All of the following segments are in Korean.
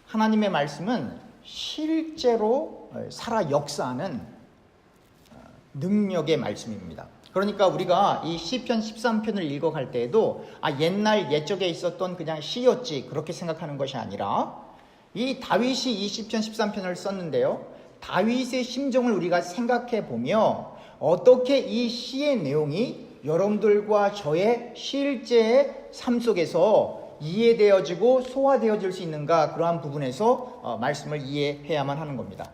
하나님의 말씀은 실제로 살아 역사하는 능력의 말씀입니다. 그러니까 우리가 이 시편 13편을 읽어갈 때에도 옛날 옛적에 있었던 그냥 시였지 그렇게 생각하는 것이 아니라 이 다윗이 이 시편 13편을 썼는데요, 다윗의 심정을 우리가 생각해 보며 어떻게 이 시의 내용이 여러분들과 저의 실제 삶 속에서 이해되어지고 소화되어질 수 있는가, 그러한 부분에서 말씀을 이해해야만 하는 겁니다.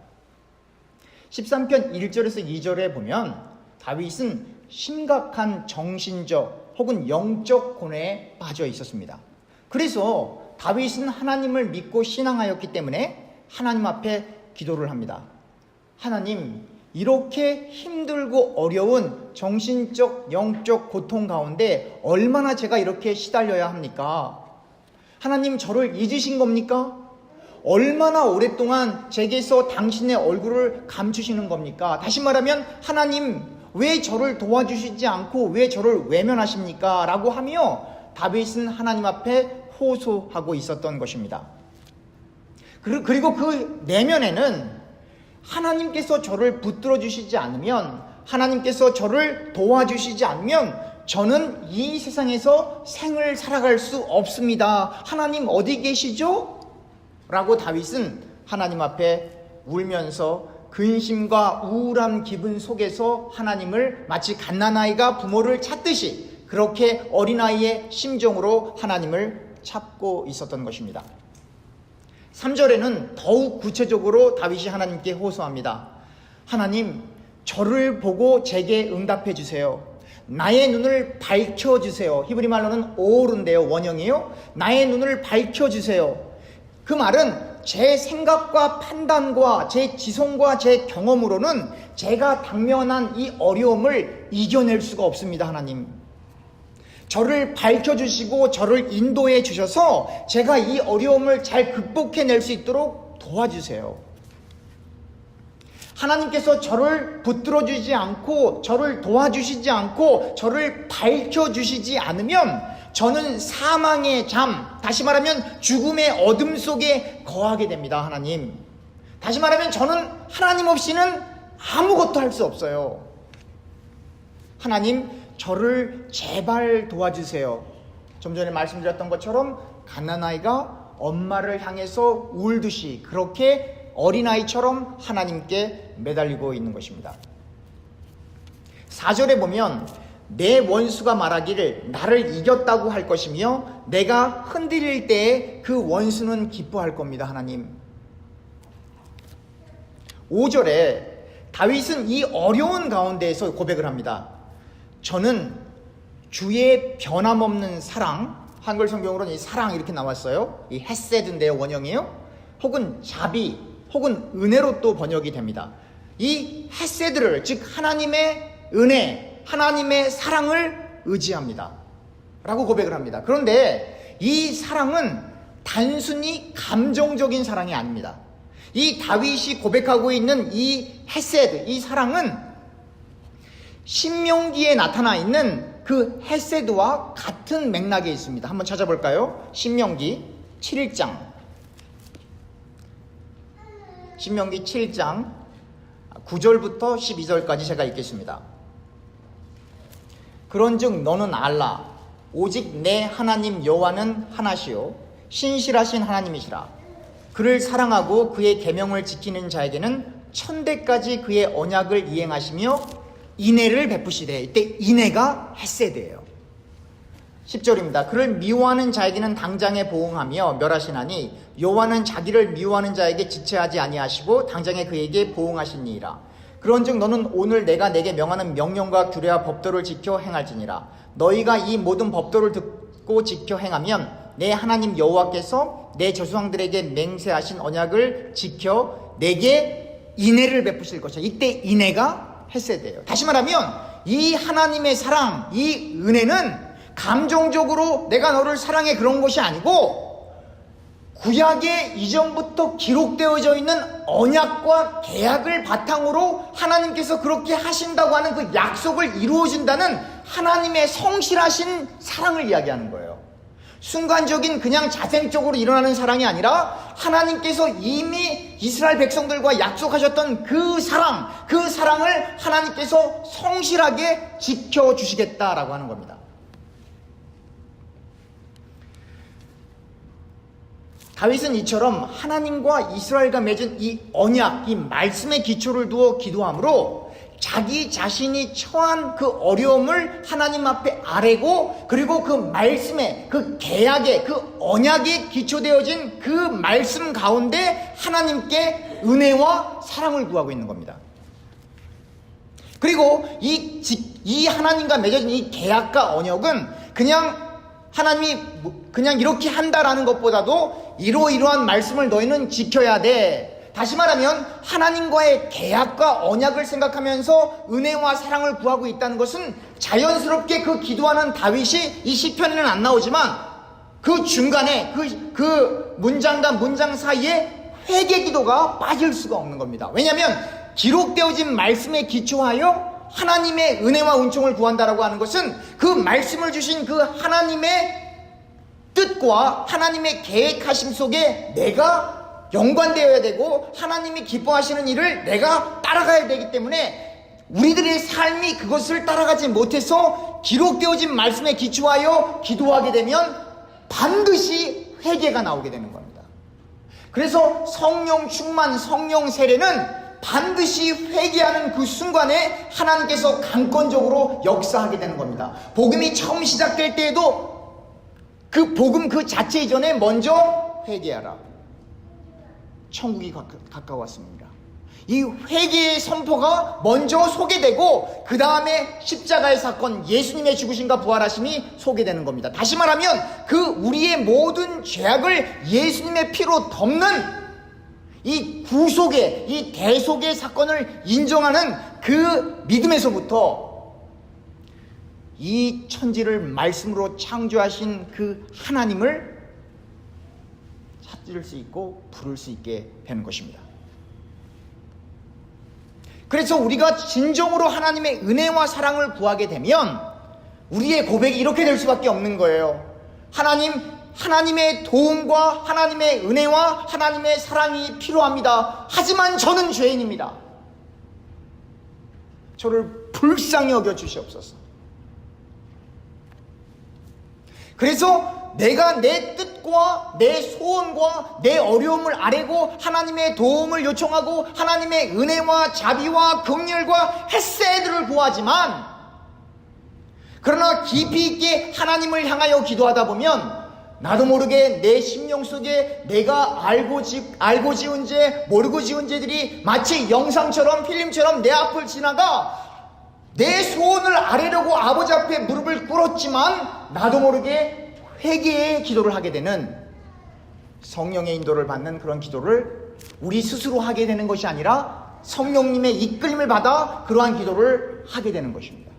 13편 1절에서 2절에 보면 다윗은 심각한 정신적 혹은 영적 고뇌에 빠져 있었습니다. 그래서 다윗은 하나님을 믿고 신앙하였기 때문에 하나님 앞에 기도를 합니다. 하나님, 이렇게 힘들고 어려운 정신적 영적 고통 가운데 얼마나 제가 이렇게 시달려야 합니까? 하나님, 저를 잊으신 겁니까? 얼마나 오랫동안 제게서 당신의 얼굴을 감추시는 겁니까? 다시 말하면 하나님, 왜 저를 도와주시지 않고 왜 저를 외면하십니까? 라고 하며 다윗은 하나님 앞에 호소하고 있었던 것입니다. 그리고 그 내면에는 하나님께서 저를 붙들어 주시지 않으면, 하나님께서 저를 도와주시지 않으면 저는 이 세상에서 생을 살아갈 수 없습니다. 하나님 어디 계시죠? 라고 다윗은 하나님 앞에 울면서 근심과 우울한 기분 속에서 하나님을 마치 갓난아이가 부모를 찾듯이 그렇게 어린아이의 심정으로 하나님을 찾고 있었던 것입니다. 3절에는 더욱 구체적으로 다윗이 하나님께 호소합니다. 하나님, 저를 보고 제게 응답해 주세요. 나의 눈을 밝혀주세요. 히브리 말로는 오른데요, 원형이에요. 나의 눈을 밝혀주세요. 그 말은 제 생각과 판단과 제 지성과 제 경험으로는 제가 당면한 이 어려움을 이겨낼 수가 없습니다. 하나님, 저를 밝혀주시고 저를 인도해 주셔서 제가 이 어려움을 잘 극복해낼 수 있도록 도와주세요. 하나님께서 저를 붙들어주지 않고 저를 도와주시지 않고 저를 밝혀주시지 않으면 저는 사망의 잠, 다시 말하면 죽음의 어둠 속에 거하게 됩니다. 하나님, 다시 말하면 저는 하나님 없이는 아무것도 할 수 없어요. 하나님, 저를 제발 도와주세요. 좀 전에 말씀드렸던 것처럼 갓난아이가 엄마를 향해서 울듯이 그렇게 어린아이처럼 하나님께 매달리고 있는 것입니다. 4절에 보면 내 원수가 말하기를 나를 이겼다고 할 것이며 내가 흔들릴 때에 그 원수는 기뻐할 겁니다. 하나님. 5절에 다윗은 이 어려운 가운데에서 고백을 합니다. 저는 주의 변함없는 사랑, 한글 성경으로는 이 사랑 이렇게 나왔어요. 이 헤세드인데요, 원형이에요. 혹은 자비, 혹은 은혜로 또 번역이 됩니다. 이 헤세드를, 즉 하나님의 은혜, 하나님의 사랑을 의지합니다 라고 고백을 합니다. 그런데 이 사랑은 단순히 감정적인 사랑이 아닙니다. 이 다윗이 고백하고 있는 이 헤세드, 이 사랑은 신명기에 나타나 있는 그 헤세드와 같은 맥락에 있습니다. 한번 찾아볼까요? 신명기 7장 9절부터 12절까지 제가 읽겠습니다. 그런즉 너는 알라. 오직 내 하나님 여호와는 하나시요 신실하신 하나님이시라. 그를 사랑하고 그의 계명을 지키는 자에게는 천대까지 그의 언약을 이행하시며 인애를 베푸시되, 이때 인애가 헤세드예요. 10절입니다. 그를 미워하는 자에게는 당장에 보응하며 멸하시나니 여호와는 자기를 미워하는 자에게 지체하지 아니하시고 당장에 그에게 보응하시니이다. 그런즉 너는 오늘 내가 내게 명하는 명령과 규례와 법도를 지켜 행할지니라. 너희가 이 모든 법도를 듣고 지켜 행하면 내 하나님 여호와께서 내 조상들에게 맹세하신 언약을 지켜 내게 인애를 베푸실 것이야. 이때 인애가 헤세드예요. 다시 말하면 이 하나님의 사랑, 이 은혜는 감정적으로 내가 너를 사랑해 그런 것이 아니고 구약의 이전부터 기록되어져 있는 언약과 계약을 바탕으로 하나님께서 그렇게 하신다고 하는 그 약속을 이루어준다는 하나님의 성실하신 사랑을 이야기하는 거예요. 순간적인 그냥 자생적으로 일어나는 사랑이 아니라 하나님께서 이미 이스라엘 백성들과 약속하셨던 그 사랑을 하나님께서 성실하게 지켜주시겠다라고 하는 겁니다. 다윗은 이처럼 하나님과 이스라엘과 맺은 이 언약, 이 말씀의 기초를 두어 기도함으로 자기 자신이 처한 그 어려움을 하나님 앞에 아뢰고, 그리고 그 말씀의, 그 계약의, 그 언약이 기초되어진 그 말씀 가운데 하나님께 은혜와 사랑을 구하고 있는 겁니다. 그리고 이 하나님과 맺어진 이 계약과 언약은 그냥 하나님이 그냥 이렇게 한다라는 것보다도 이러이러한 말씀을 너희는 지켜야 돼. 다시 말하면 하나님과의 계약과 언약을 생각하면서 은혜와 사랑을 구하고 있다는 것은 자연스럽게 그 기도하는 다윗이 이 시편에는 안 나오지만 그 중간에 그 문장과 문장 사이에 회개 기도가 빠질 수가 없는 겁니다. 왜냐하면 기록되어진 말씀에 기초하여 하나님의 은혜와 은총을 구한다라고 하는 것은 그 말씀을 주신 그 하나님의 뜻과 하나님의 계획하심 속에 내가 연관되어야 되고 하나님이 기뻐하시는 일을 내가 따라가야 되기 때문에 우리들의 삶이 그것을 따라가지 못해서 기록되어진 말씀에 기초하여 기도하게 되면 반드시 회개가 나오게 되는 겁니다. 그래서 성령 충만, 성령 세례는 반드시 회개하는 그 순간에 하나님께서 강권적으로 역사하게 되는 겁니다. 복음이 처음 시작될 때에도 그 복음 그 자체 이전에 먼저 회개하라. 천국이 가까웠습니다. 이 회개의 선포가 먼저 소개되고 그 다음에 십자가의 사건, 예수님의 죽으심과 부활하심이 소개되는 겁니다. 다시 말하면 그 우리의 모든 죄악을 예수님의 피로 덮는 이 구속의, 이 대속의 사건을 인정하는 그 믿음에서부터 이 천지를 말씀으로 창조하신 그 하나님을 찾을 수 있고 부를 수 있게 되는 것입니다. 그래서 우리가 진정으로 하나님의 은혜와 사랑을 구하게 되면 우리의 고백이 이렇게 될 수밖에 없는 거예요. 하나님의 도움과 하나님의 은혜와 하나님의 사랑이 필요합니다. 하지만 저는 죄인입니다. 저를 불쌍히 여겨 주시옵소서. 그래서 내가 내 뜻과 내 소원과 내 어려움을 아뢰고 하나님의 도움을 요청하고 하나님의 은혜와 자비와 긍휼과 헤세드를 구하지만, 그러나 깊이 있게 하나님을 향하여 기도하다 보면 나도 모르게 내 심령 속에 내가 알고 지은 죄, 모르고 지은 죄들이 마치 영상처럼 필름처럼 내 앞을 지나가 내 소원을 아뢰려고 아버지 앞에 무릎을 꿇었지만 나도 모르게 회개의 기도를 하게 되는, 성령의 인도를 받는 그런 기도를 우리 스스로 하게 되는 것이 아니라 성령님의 이끌림을 받아 그러한 기도를 하게 되는 것입니다.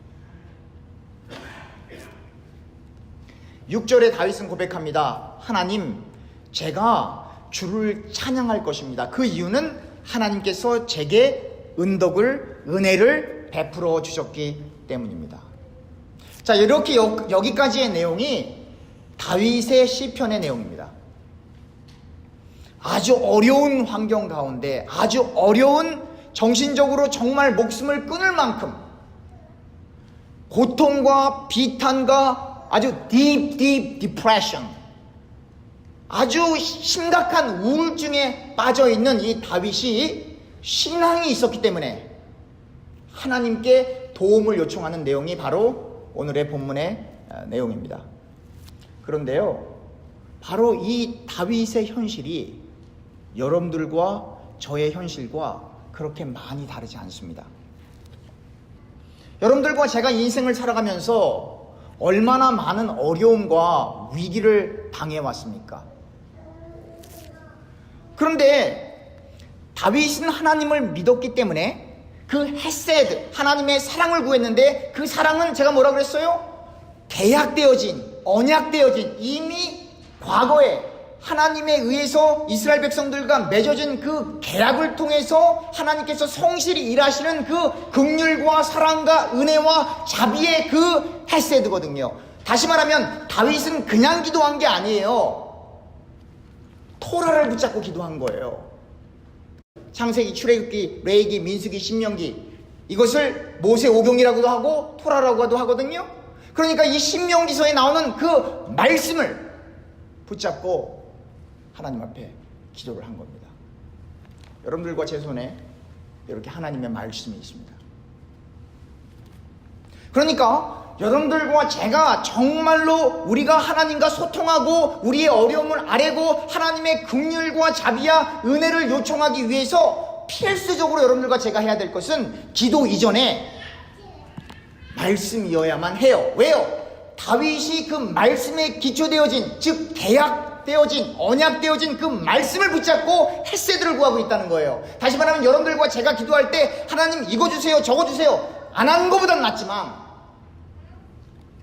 6절에 다윗은 고백합니다. 하나님, 제가 주를 찬양할 것입니다. 그 이유는 하나님께서 제게 은혜를 베풀어 주셨기 때문입니다. 자, 이렇게 여기까지의 내용이 다윗의 시편의 내용입니다. 아주 어려운 환경 가운데, 아주 어려운, 정신적으로 정말 목숨을 끊을 만큼 고통과 비탄과 아주 deep depression, 아주 심각한 우울증에 빠져있는 이 다윗이 신앙이 있었기 때문에 하나님께 도움을 요청하는 내용이 바로 오늘의 본문의 내용입니다. 그런데요, 바로 이 다윗의 현실이 여러분들과 저의 현실과 그렇게 많이 다르지 않습니다. 여러분들과 제가 인생을 살아가면서 얼마나 많은 어려움과 위기를 당해왔습니까? 그런데 다윗은 하나님을 믿었기 때문에 그 헤세드, 하나님의 사랑을 구했는데 그 사랑은 제가 뭐라 그랬어요? 계약되어진, 언약되어진, 이미 과거에 하나님에 의해서 이스라엘 백성들과 맺어진 그 계약을 통해서 하나님께서 성실히 일하시는 그 긍휼과 사랑과 은혜와 자비의 그 헤세드거든요. 다시 말하면 다윗은 그냥 기도한 게 아니에요. 토라를 붙잡고 기도한 거예요. 창세기, 출애굽기, 레위기, 민수기, 신명기, 이것을 모세오경이라고도 하고 토라라고도 하거든요. 그러니까 이 신명기서에 나오는 그 말씀을 붙잡고 하나님 앞에 기도를 한 겁니다. 여러분들과 제 손에 이렇게 하나님의 말씀이 있습니다. 그러니까 여러분들과 제가 정말로 우리가 하나님과 소통하고 우리의 어려움을 아뢰고 하나님의 긍휼과 자비와 은혜를 요청하기 위해서 필수적으로 여러분들과 제가 해야 될 것은 기도 이전에 말씀이어야만 해요. 왜요? 다윗이 그 말씀에 기초되어진, 즉 계약되어진, 언약되어진 그 말씀을 붙잡고 헤세드를 구하고 있다는 거예요. 다시 말하면 여러분들과 제가 기도할 때 하나님 이거 주세요, 저거 주세요 안 하는 것보단 낫지만,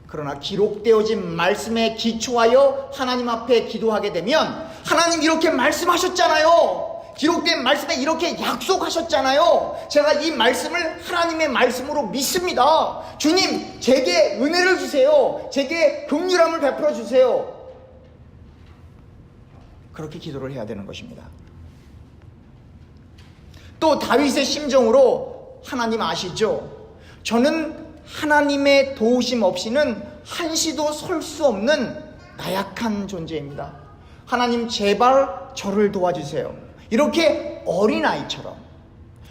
그러나 기록되어진 말씀에 기초하여 하나님 앞에 기도하게 되면 하나님 이렇게 말씀하셨잖아요. 기록된 말씀에 이렇게 약속하셨잖아요. 제가 이 말씀을 하나님의 말씀으로 믿습니다. 주님, 제게 은혜를 주세요. 제게 긍휼함을 베풀어 주세요. 그렇게 기도를 해야 되는 것입니다. 또 다윗의 심정으로 하나님 아시죠? 저는 하나님의 도우심 없이는 한시도 설 수 없는 나약한 존재입니다. 하나님 제발 저를 도와주세요. 이렇게 어린아이처럼,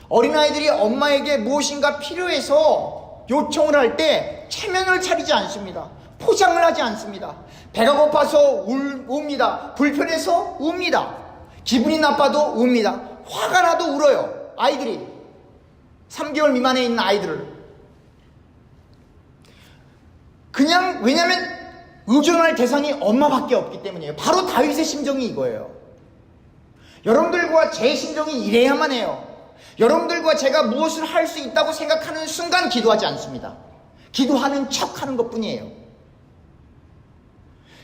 어린아이들이 엄마에게 무엇인가 필요해서 요청을 할 때 체면을 차리지 않습니다. 포장을 하지 않습니다. 배가 고파서 웁니다. 불편해서 웁니다. 기분이 나빠도 웁니다. 화가 나도 울어요. 아이들이 3개월 미만에 있는 아이들을 그냥, 왜냐하면 의존할 대상이 엄마밖에 없기 때문이에요. 바로 다윗의 심정이 이거예요. 여러분들과 제 심정이 이래야만 해요. 여러분들과 제가 무엇을 할 수 있다고 생각하는 순간 기도하지 않습니다. 기도하는 척하는 것뿐이에요.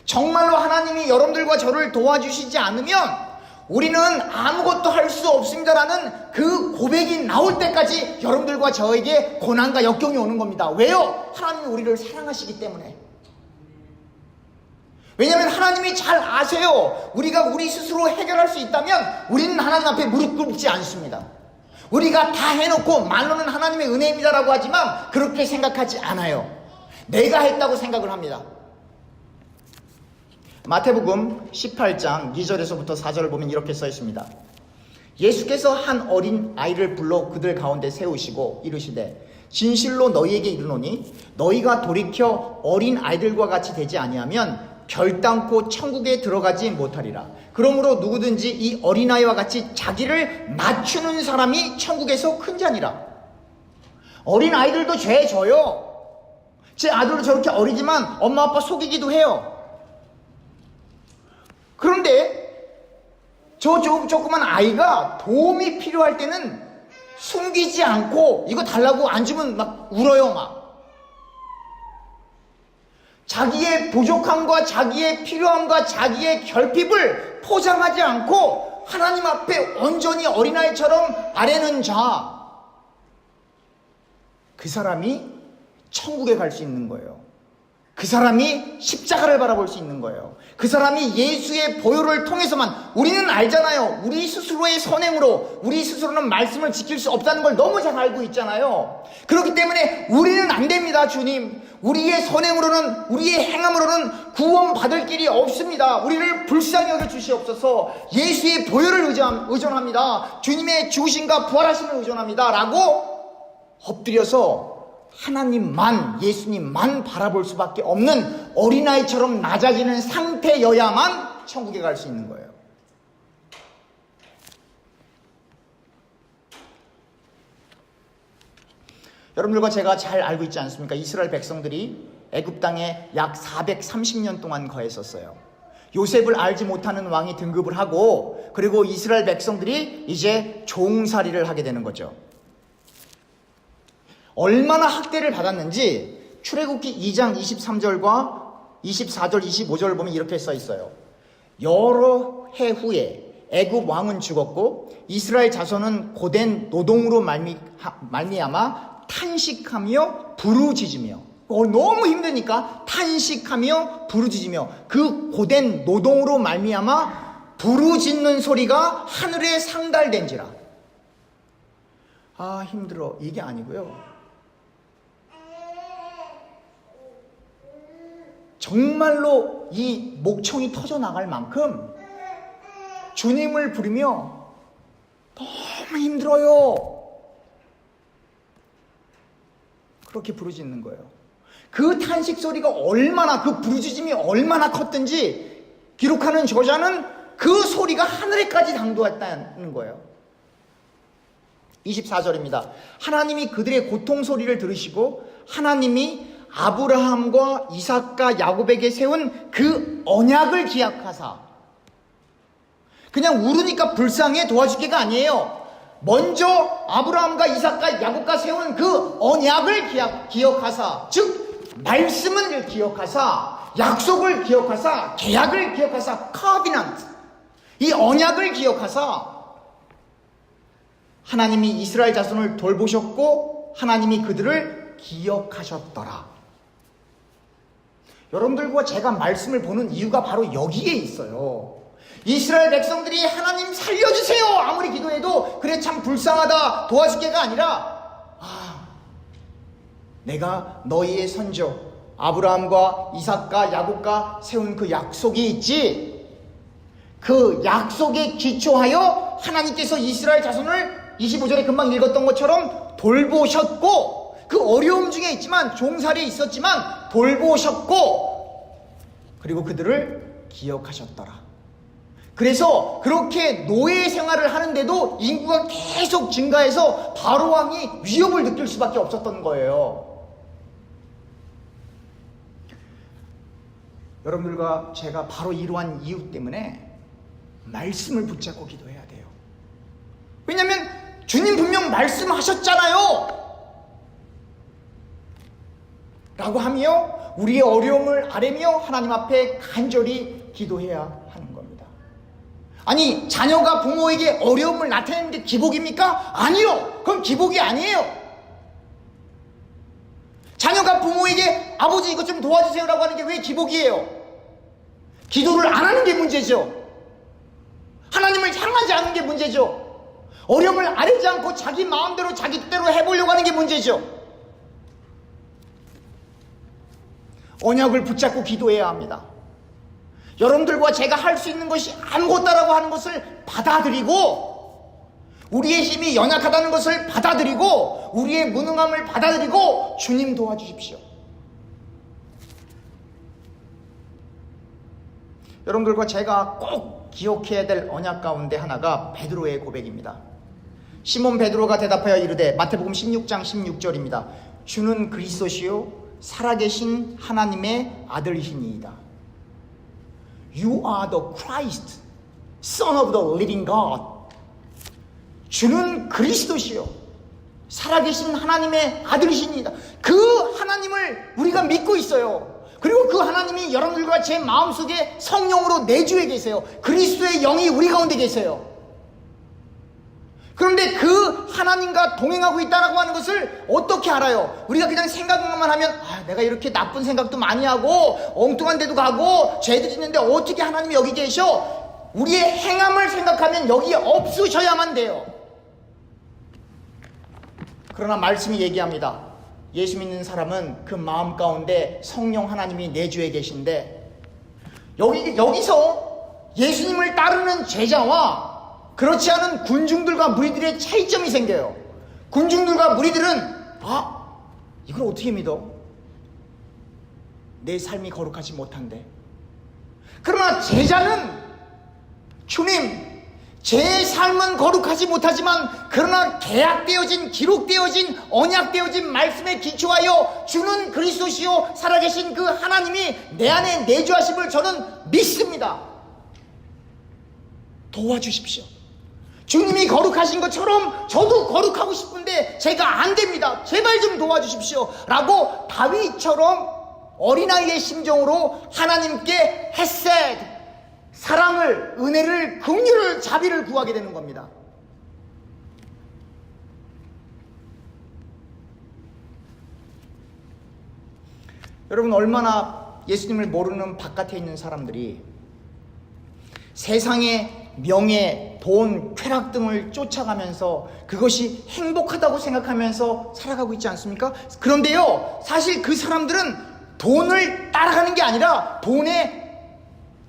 정말로 하나님이 여러분들과 저를 도와주시지 않으면 우리는 아무것도 할 수 없습니다라는 그 고백이 나올 때까지 여러분들과 저에게 고난과 역경이 오는 겁니다. 왜요? 하나님이 우리를 사랑하시기 때문에. 왜냐하면 하나님이 잘 아세요. 우리가 우리 스스로 해결할 수 있다면 우리는 하나님 앞에 무릎 꿇지 않습니다. 우리가 다 해놓고 말로는 하나님의 은혜입니다라고 하지만 그렇게 생각하지 않아요. 내가 했다고 생각을 합니다. 마태복음 18장 2절에서부터 4절을 보면 이렇게 써 있습니다. 예수께서 한 어린 아이를 불러 그들 가운데 세우시고 이르시되 진실로 너희에게 이르노니 너희가 돌이켜 어린 아이들과 같이 되지 아니하면 결단코 천국에 들어가지 못하리라. 그러므로 누구든지 이 어린아이와 같이 자기를 맞추는 사람이 천국에서 큰 자니라. 어린아이들도 죄 져요. 제 아들도 저렇게 어리지만 엄마 아빠 속이기도 해요. 그런데 저 조그만 아이가 도움이 필요할 때는 숨기지 않고 이거 달라고 안 주면 막 울어요. 막 자기의 부족함과 자기의 필요함과 자기의 결핍을 포장하지 않고 하나님 앞에 온전히 어린아이처럼 아뢰는 자, 그 사람이 천국에 갈 수 있는 거예요. 그 사람이 십자가를 바라볼 수 있는 거예요. 그 사람이 예수의 보혈을 통해서만. 우리는 알잖아요. 우리 스스로의 선행으로 우리 스스로는 말씀을 지킬 수 없다는 걸 너무 잘 알고 있잖아요. 그렇기 때문에 우리는 안 됩니다. 주님, 우리의 선행으로는, 우리의 행함으로는 구원받을 길이 없습니다. 우리를 불쌍히 여겨 주시옵소서. 예수의 보혈을 의존합니다. 주님의 죽으심과 부활하심을 의존합니다 라고 엎드려서 하나님만, 예수님만 바라볼 수밖에 없는 어린아이처럼 낮아지는 상태여야만 천국에 갈 수 있는 거예요. 여러분들과 제가 잘 알고 있지 않습니까? 이스라엘 백성들이 애굽 땅에 약 430년 동안 거했었어요. 요셉을 알지 못하는 왕이 등극을 하고, 그리고 이스라엘 백성들이 이제 종살이를 하게 되는 거죠. 얼마나 학대를 받았는지 출애굽기 2장 23절과 24절, 25절을 보면 이렇게 써 있어요. 여러 해 후에 애굽 왕은 죽었고 이스라엘 자손은 고된 노동으로 말미암아 탄식하며 부르짖으며 너무 힘드니까 탄식하며 부르짖으며 그 고된 노동으로 말미암아 부르짖는 소리가 하늘에 상달된지라. 아, 힘들어, 이게 아니고요. 정말로 이 목청이 터져 나갈 만큼 주님을 부르며 너무 힘들어요. 그렇게 부르짖는 거예요. 그 탄식 소리가 얼마나, 그 부르짖음이 얼마나 컸든지 기록하는 저자는 그 소리가 하늘에까지 당도했다는 거예요. 24절입니다. 하나님이 그들의 고통 소리를 들으시고 하나님이 아브라함과 이삭과 야곱에게 세운 그 언약을 기억하사. 그냥 울으니까 불쌍해 도와줄게가 아니에요. 먼저 아브라함과 이삭과 야곱과 세운 그 언약을 기억하사, 즉 말씀을 기억하사, 약속을 기억하사, 계약을 기억하사, covenant, 이 언약을 기억하사 하나님이 이스라엘 자손을 돌보셨고 하나님이 그들을 기억하셨더라. 여러분들과 제가 말씀을 보는 이유가 바로 여기에 있어요. 이스라엘 백성들이 하나님 살려주세요 아무리 기도해도 그래 참 불쌍하다 도와줄게가 아니라, 내가 너희의 선조 아브라함과 이삭과 야곱과 세운 그 약속이 있지, 그 약속에 기초하여 하나님께서 이스라엘 자손을 25절에 금방 읽었던 것처럼 돌보셨고, 그 어려움 중에 있지만 종살이에 있었지만 돌보셨고, 그리고 그들을 기억하셨더라. 그래서 그렇게 노예 생활을 하는데도 인구가 계속 증가해서 바로왕이 위협을 느낄 수밖에 없었던 거예요. 여러분들과 제가 바로 이러한 이유 때문에 말씀을 붙잡고 기도해야 돼요. 왜냐하면 주님 분명 말씀하셨잖아요 라고 하며 우리의 어려움을 아뢰며 하나님 앞에 간절히 기도해야 하는 겁니다. 아니, 자녀가 부모에게 어려움을 나타내는 게 기복입니까? 아니요. 그건 기복이 아니에요. 자녀가 부모에게 아버지 이것 좀 도와주세요 라고 하는 게 왜 기복이에요? 기도를 안 하는 게 문제죠. 하나님을 향하지 않는 게 문제죠. 어려움을 아뢰지 않고 자기 마음대로 자기 뜻대로 해보려고 하는 게 문제죠. 언약을 붙잡고 기도해야 합니다. 여러분들과 제가 할 수 있는 것이 아무것도라고 하는 것을 받아들이고, 우리의 힘이 연약하다는 것을 받아들이고, 우리의 무능함을 받아들이고 주님 도와주십시오. 여러분들과 제가 꼭 기억해야 될 언약 가운데 하나가 베드로의 고백입니다. 시몬 베드로가 대답하여 이르되, 마태복음 16장 16절입니다. 주는 그리스도시요 살아계신 하나님의 아들이시니이다. You are the Christ, Son of the living God. 주는 그리스도시요 살아계신 하나님의 아들이시니이다. 그 하나님을 우리가 믿고 있어요. 그리고 그 하나님이 여러분들과 제 마음속에 성령으로 내주에 계세요. 그리스도의 영이 우리 가운데 계세요. 그런데 그 하나님과 동행하고 있다고 하는 것을 어떻게 알아요? 우리가 그냥 생각만 하면, 내가 이렇게 나쁜 생각도 많이 하고 엉뚱한 데도 가고 죄도 짓는데 어떻게 하나님이 여기 계셔? 우리의 행함을 생각하면 여기에 없으셔야만 돼요. 그러나 말씀이 얘기합니다. 예수 믿는 사람은 그 마음 가운데 성령 하나님이 내주에 계신데, 여기서 예수님을 따르는 제자와 그렇지 않은 군중들과 무리들의 차이점이 생겨요. 군중들과 무리들은 이걸 어떻게 믿어? 내 삶이 거룩하지 못한데. 그러나 제자는, 주님, 제 삶은 거룩하지 못하지만 그러나 계약되어진, 기록되어진, 언약되어진 말씀에 기초하여 주는 그리스도시요 살아계신 그 하나님이 내 안에 내주하심을 저는 믿습니다. 도와주십시오. 주님이 거룩하신 것처럼 저도 거룩하고 싶은데 제가 안 됩니다. 제발 좀 도와주십시오 라고 다윗처럼 어린아이의 심정으로 하나님께 헤세드, 사랑을, 은혜를, 긍휼을, 자비를 구하게 되는 겁니다. 여러분, 얼마나 예수님을 모르는 바깥에 있는 사람들이 세상의 명예, 돈, 쾌락 등을 쫓아가면서 그것이 행복하다고 생각하면서 살아가고 있지 않습니까? 그런데요, 사실 그 사람들은 돈을 따라가는 게 아니라 돈에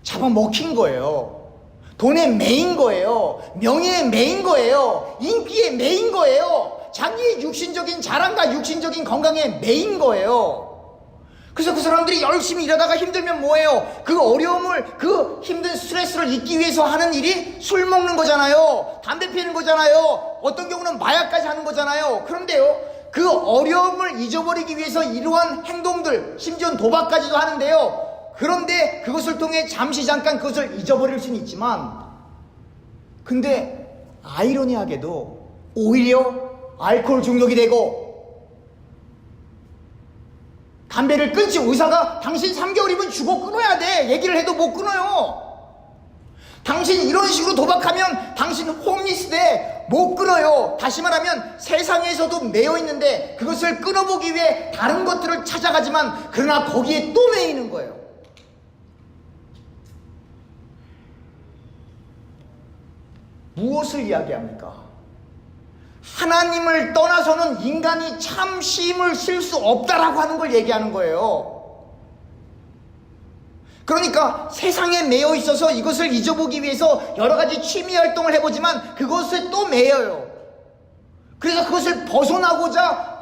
잡아먹힌 거예요. 돈에 매인 거예요. 명예에 매인 거예요. 인기에 매인 거예요. 자기의 육신적인 자랑과 육신적인 건강에 매인 거예요. 그래서 그 사람들이 열심히 일하다가 힘들면 뭐예요? 그 어려움을, 그 힘든 스트레스를 잊기 위해서 하는 일이 술 먹는 거잖아요. 담배 피우는 거잖아요. 어떤 경우는 마약까지 하는 거잖아요. 그런데요, 그 어려움을 잊어버리기 위해서 이러한 행동들, 심지어 도박까지도 하는데요. 그런데 그것을 통해 잠시 잠깐 그것을 잊어버릴 수는 있지만, 근데 아이러니하게도 오히려 알코올 중독이 되고, 담배를 끊지, 의사가 당신 3개월이면 죽어 끊어야 돼 얘기를 해도 못 끊어요. 당신 이런 식으로 도박하면 당신 홈리스 돼 못 끊어요. 다시 말하면 세상에서도 매여 있는데 그것을 끊어보기 위해 다른 것들을 찾아가지만 그러나 거기에 또 매이는 거예요. 무엇을 이야기합니까? 하나님을 떠나서는 인간이 참 힘을 쓸 수 없다라고 하는 걸 얘기하는 거예요. 그러니까 세상에 매여 있어서 이것을 잊어보기 위해서 여러 가지 취미 활동을 해보지만 그것에 또 매여요. 그래서 그것을 벗어나고자,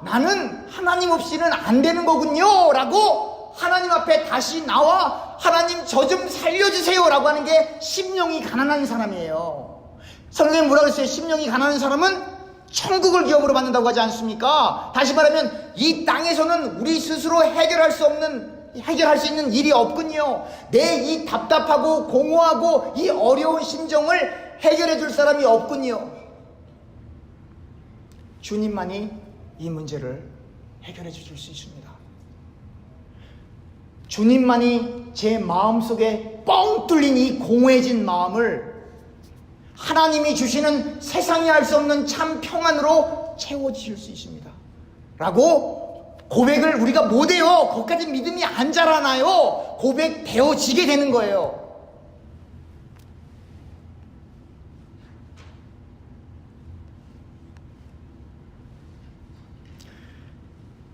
나는 하나님 없이는 안 되는 거군요 라고 하나님 앞에 다시 나와 하나님 저 좀 살려주세요 라고 하는 게 심령이 가난한 사람이에요. 성경에 뭐라고 했어요? 심령이 가난한 사람은 천국을 기업으로 받는다고 하지 않습니까? 다시 말하면 이 땅에서는 우리 스스로 해결할 수 있는 일이 없군요. 내 이 답답하고 공허하고 이 어려운 심정을 해결해 줄 사람이 없군요. 주님만이 이 문제를 해결해 주실 수 있습니다. 주님만이 제 마음속에 뻥 뚫린 이 공허해진 마음을 하나님이 주시는 세상이 알 수 없는 참 평안으로 채워주실 수 있습니다 라고 고백을 우리가 못해요. 거기까지 믿음이 안 자라나요. 고백되어지게 되는 거예요.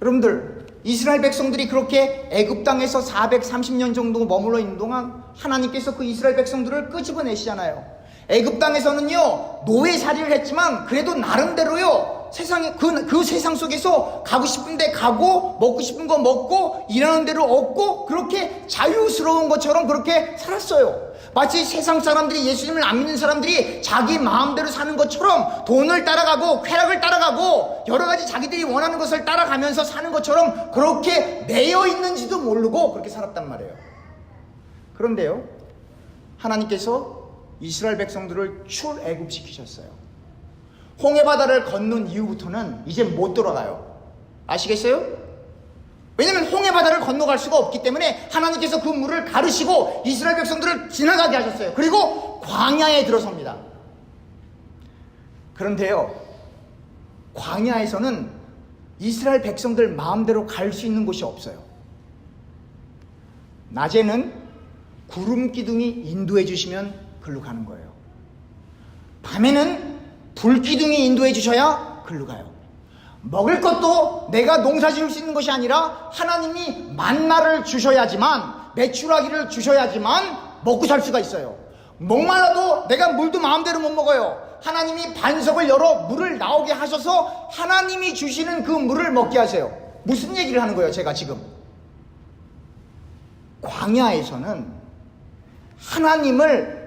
여러분들, 이스라엘 백성들이 그렇게 애굽 땅에서 430년 정도 머물러 있는 동안 하나님께서 그 이스라엘 백성들을 끄집어내시잖아요. 애굽 땅에서는요, 노예살이를 했지만 그래도 나름대로요, 세상에 그 세상 속에서 가고 싶은데 가고 먹고 싶은 거 먹고 일하는 대로 얻고 그렇게 자유스러운 것처럼 그렇게 살았어요. 마치 세상 사람들이, 예수님을 안 믿는 사람들이 자기 마음대로 사는 것처럼 돈을 따라가고 쾌락을 따라가고 여러 가지 자기들이 원하는 것을 따라가면서 사는 것처럼 그렇게 매여 있는지도 모르고 그렇게 살았단 말이에요. 그런데요, 하나님께서 이스라엘 백성들을 출애굽시키셨어요. 홍해바다를 건넌 이후부터는 이제 못 돌아가요. 아시겠어요? 왜냐하면 홍해바다를 건너갈 수가 없기 때문에 하나님께서 그 물을 가르시고 이스라엘 백성들을 지나가게 하셨어요. 그리고 광야에 들어섭니다. 그런데요, 광야에서는 이스라엘 백성들 마음대로 갈 수 있는 곳이 없어요. 낮에는 구름 기둥이 인도해 주시면 글로 가는 거예요. 밤에는 불 기둥이 인도해 주셔야 글로 가요. 먹을 것도 내가 농사 지을 수 있는 것이 아니라 하나님이 만나를 주셔야지만, 메추라기를 주셔야지만 먹고 살 수가 있어요. 목말라도 내가 물도 마음대로 못 먹어요. 하나님이 반석을 열어 물을 나오게 하셔서 하나님이 주시는 그 물을 먹게 하세요. 무슨 얘기를 하는 거예요, 제가 지금? 광야에서는 하나님을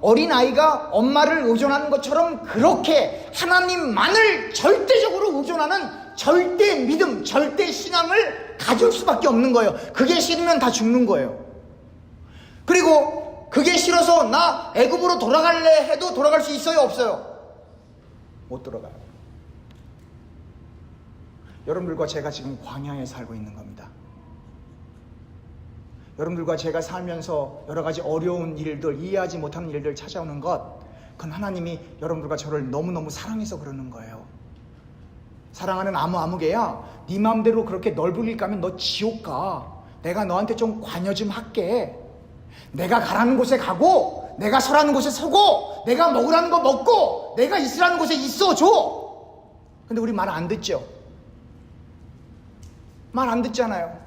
어린아이가 엄마를 의존하는 것처럼 그렇게 하나님만을 절대적으로 의존하는 절대 믿음, 절대 신앙을 가질 수밖에 없는 거예요. 그게 싫으면 다 죽는 거예요. 그리고 그게 싫어서 나 애굽으로 돌아갈래 해도 돌아갈 수 있어요, 없어요? 못 돌아가요. 여러분들과 제가 지금 광야에 살고 있는 겁니다. 여러분들과 제가 살면서 여러 가지 어려운 일들, 이해하지 못하는 일들 찾아오는 것, 그건 하나님이 여러분들과 저를 너무너무 사랑해서 그러는 거예요. 사랑하는 아무개야, 네 마음대로 그렇게 넓은 길 가면 너 지옥 가. 내가 너한테 좀 관여 좀 할게. 내가 가라는 곳에 가고, 내가 서라는 곳에 서고, 내가 먹으라는 거 먹고, 내가 있으라는 곳에 있어줘. 근데 우리 말 안 듣죠? 말 안 듣잖아요.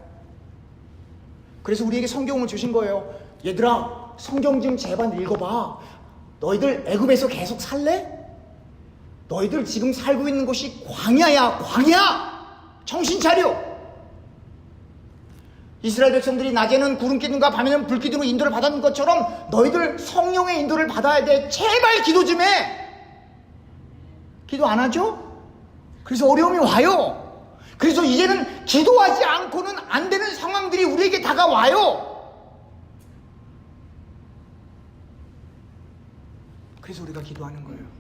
그래서 우리에게 성경을 주신 거예요. 얘들아, 성경 좀 제발 읽어봐. 너희들 애굽에서 계속 살래? 너희들 지금 살고 있는 곳이 광야야, 광야! 정신 차려! 이스라엘 백성들이 낮에는 구름 기둥과 밤에는 불 기둥으로 인도를 받았는 것처럼 너희들 성령의 인도를 받아야 돼. 제발 기도 좀 해! 기도 안 하죠? 그래서 어려움이 와요. 그래서 이제는 기도하지 않고는 안 되는 상황들이 우리에게 다가와요. 그래서 우리가 기도하는 거예요.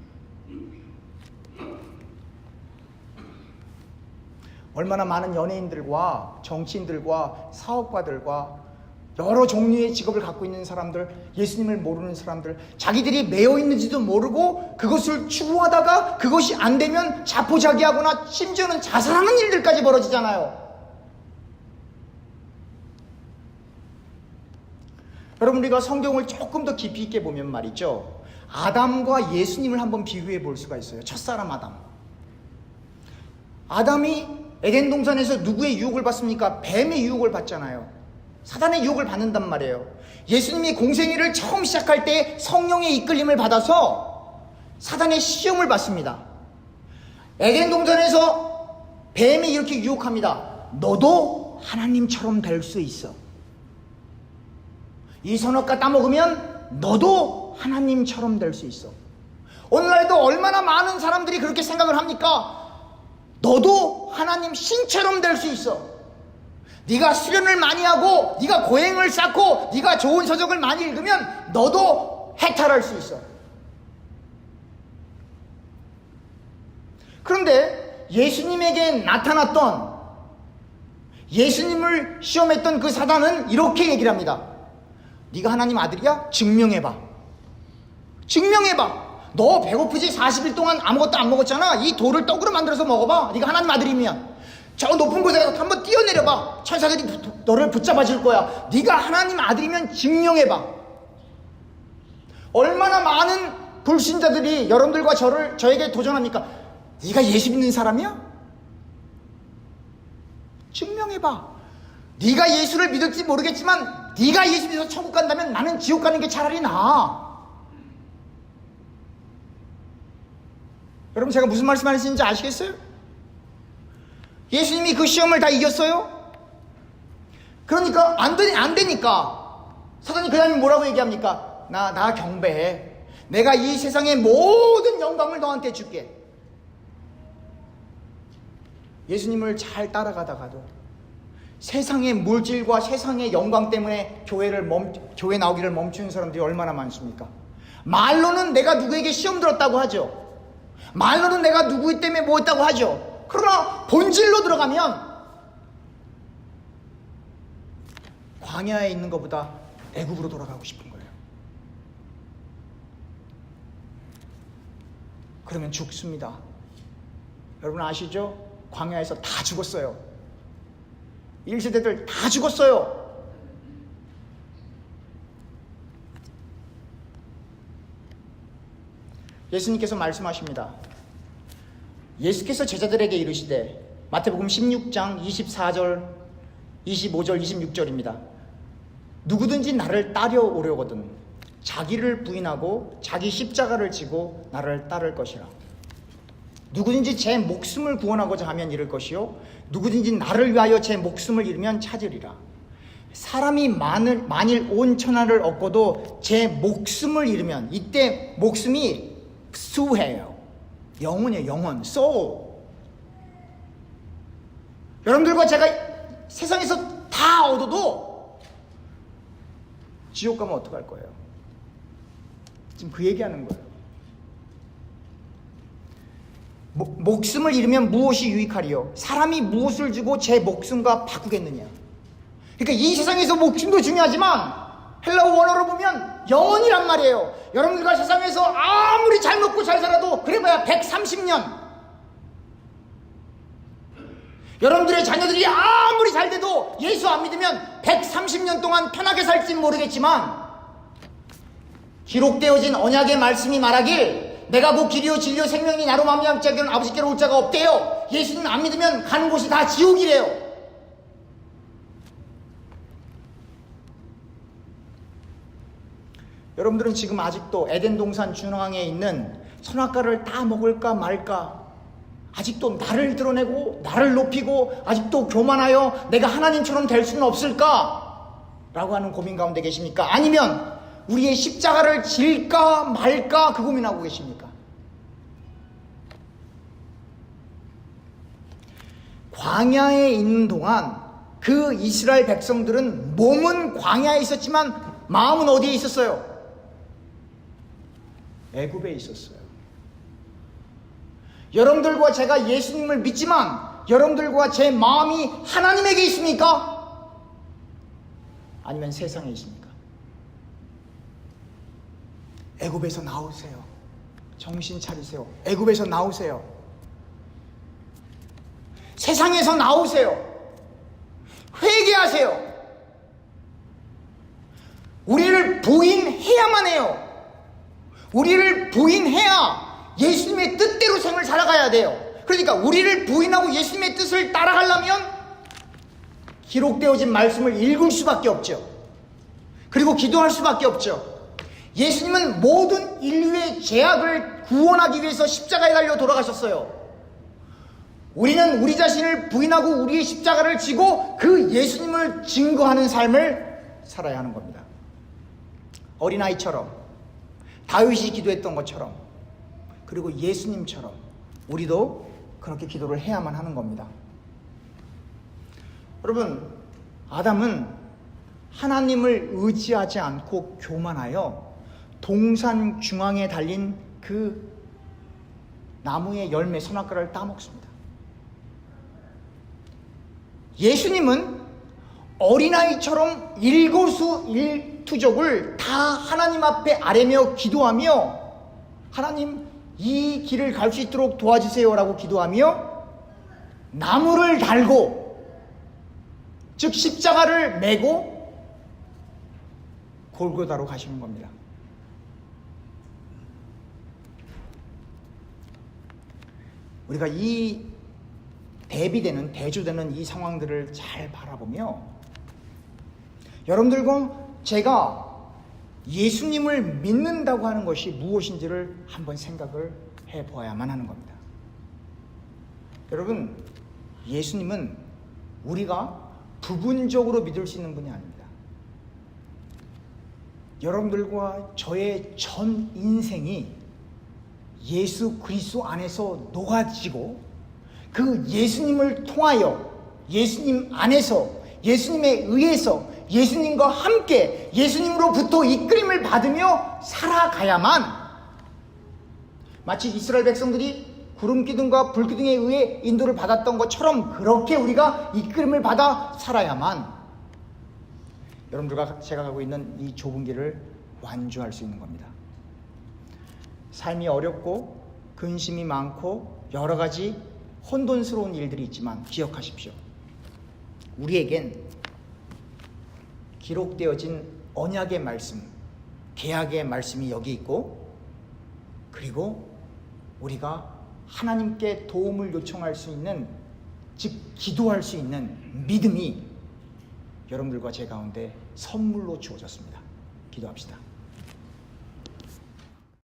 얼마나 많은 연예인들과 정치인들과 사업가들과 여러 종류의 직업을 갖고 있는 사람들, 예수님을 모르는 사람들, 자기들이 매여 있는지도 모르고 그것을 추구하다가 그것이 안 되면 자포자기하거나 심지어는 자살하는 일들까지 벌어지잖아요. 여러분, 우리가 성경을 조금 더 깊이 있게 보면 말이죠, 아담과 예수님을 한번 비교해 볼 수가 있어요. 첫사람 아담이 에덴 동산에서 누구의 유혹을 받습니까? 뱀의 유혹을 받잖아요. 사단의 유혹을 받는단 말이에요. 예수님이 공생애를 처음 시작할 때 성령의 이끌림을 받아서 사단의 시험을 받습니다. 에덴 동산에서 뱀이 이렇게 유혹합니다. 너도 하나님처럼 될 수 있어. 이 선악과 따먹으면 너도 하나님처럼 될 수 있어. 오늘날에도 얼마나 많은 사람들이 그렇게 생각을 합니까? 너도 하나님 신처럼 될 수 있어. 네가 수련을 많이 하고, 네가 고행을 쌓고, 네가 좋은 서적을 많이 읽으면 너도 해탈할 수 있어. 그런데 예수님에게 나타났던, 예수님을 시험했던 그 사단은 이렇게 얘기를 합니다. 네가 하나님 아들이야? 증명해봐. 증명해봐. 너 배고프지? 40일 동안 아무것도 안 먹었잖아. 이 돌을 떡으로 만들어서 먹어봐. 네가 하나님 아들이면. 저 높은 곳에 가서 한번 뛰어내려봐. 천사들이 너를 붙잡아 줄 거야. 네가 하나님 아들이면 증명해봐. 얼마나 많은 불신자들이 여러분들과 저에게 도전합니까? 네가 예수 믿는 사람이야? 증명해봐. 네가 예수를 믿을지 모르겠지만 네가 예수 믿어서 천국 간다면 나는 지옥 가는 게 차라리 나아. 여러분, 제가 무슨 말씀하시는지 아시겠어요? 예수님이 그 시험을 다 이겼어요? 그러니까 안 되니까 사단이 그 다음에 뭐라고 얘기합니까? 나 경배해. 내가 이 세상의 모든 영광을 너한테 줄게. 예수님을 잘 따라가다가도 세상의 물질과 세상의 영광 때문에 교회 나오기를 멈추는 사람들이 얼마나 많습니까? 말로는 내가 누구에게 시험 들었다고 하죠. 말로는 내가 누구 때문에 뭐 했다고 하죠. 그러나 본질로 들어가면 광야에 있는 것보다 애굽으로 돌아가고 싶은 거예요. 그러면 죽습니다. 여러분 아시죠? 광야에서 다 죽었어요. 1세대들 다 죽었어요. 예수님께서 말씀하십니다. 예수께서 제자들에게 이르시되, 마태복음 16장 24절, 25절, 26절입니다. 누구든지 나를 따려오려거든 자기를 부인하고 자기 십자가를 지고 나를 따를 것이라. 누구든지 제 목숨을 구원하고자 하면 잃을 것이요 누구든지 나를 위하여 제 목숨을 잃으면 찾으리라. 사람이 만일 온 천하를 얻고도 제 목숨을 잃으면, 이때 목숨이 수해요. 영혼이에요. 영혼, soul. 여러분들과 제가 세상에서 다 얻어도 지옥 가면 어떡할 거예요? 지금 그 얘기하는 거예요. 목숨을 잃으면 무엇이 유익하리요? 사람이 무엇을 주고 제 목숨과 바꾸겠느냐? 그러니까 이 세상에서 목숨도 중요하지만 헬라어 원어로 보면 영혼이란 말이에요. 여러분들과 세상에서 아무리 잘 먹고 잘 살아도 그래봐야 130년. 여러분들의 자녀들이 아무리 잘 돼도 예수 안 믿으면 130년 동안 편하게 살지는 모르겠지만 기록되어진 언약의 말씀이 말하길 내가 그 길이요 진리요 생명이 나로 말미암지 자기는 아버지께로 올 자가 없대요. 예수님 안 믿으면 가는 곳이 다 지옥이래요. 여러분들은 지금 아직도 에덴 동산 중앙에 있는 선악과를 다 먹을까 말까, 아직도 나를 드러내고 나를 높이고 아직도 교만하여 내가 하나님처럼 될 수는 없을까? 라고 하는 고민 가운데 계십니까? 아니면 우리의 십자가를 질까 말까 그 고민하고 계십니까? 광야에 있는 동안 그 이스라엘 백성들은 몸은 광야에 있었지만 마음은 어디에 있었어요? 애굽에 있었어요. 여러분들과 제가 예수님을 믿지만 여러분들과 제 마음이 하나님에게 있습니까? 아니면 세상에 있습니까? 애굽에서 나오세요. 정신 차리세요. 애굽에서 나오세요. 세상에서 나오세요. 회개하세요. 우리를 부인해야만 해요. 우리를 부인해야 예수님의 뜻대로 생을 살아가야 돼요. 그러니까 우리를 부인하고 예수님의 뜻을 따라가려면 기록되어진 말씀을 읽을 수밖에 없죠. 그리고 기도할 수밖에 없죠. 예수님은 모든 인류의 죄악을 구원하기 위해서 십자가에 달려 돌아가셨어요. 우리는 우리 자신을 부인하고 우리의 십자가를 지고 그 예수님을 증거하는 삶을 살아야 하는 겁니다. 어린아이처럼, 다윗이 기도했던 것처럼, 그리고 예수님처럼 우리도 그렇게 기도를 해야만 하는 겁니다. 여러분, 아담은 하나님을 의지하지 않고 교만하여 동산 중앙에 달린 그 나무의 열매 선악과를 따먹습니다. 예수님은 어린아이처럼 일거수일투족을 다 하나님 앞에 아뢰며 기도하며 하나님 이 길을 갈 수 있도록 도와주세요 라고 기도하며 나무를 달고, 즉 십자가를 메고 골고다로 가시는 겁니다. 우리가 이 대조되는 이 상황들을 잘 바라보며 여러분들과 제가 예수님을 믿는다고 하는 것이 무엇인지를 한번 생각을 해보아야만 하는 겁니다. 여러분, 예수님은 우리가 부분적으로 믿을 수 있는 분이 아닙니다. 여러분들과 저의 전 인생이 예수 그리스도 안에서 녹아지고 그 예수님을 통하여 예수님 안에서 예수님에 의해서 예수님과 함께 예수님으로부터 이끌림을 받으며 살아가야만, 마치 이스라엘 백성들이 구름 기둥과 불 기둥에 의해 인도를 받았던 것처럼 그렇게 우리가 이끌림을 받아 살아야만 여러분들과 제가 가고 있는 이 좁은 길을 완주할 수 있는 겁니다. 삶이 어렵고 근심이 많고 여러 가지 혼돈스러운 일들이 있지만 기억하십시오. 우리에겐 기록되어진 언약의 말씀, 계약의 말씀이 여기 있고, 그리고 우리가 하나님께 도움을 요청할 수 있는, 즉 기도할 수 있는 믿음이 여러분들과 제 가운데 선물로 주어졌습니다. 기도합시다.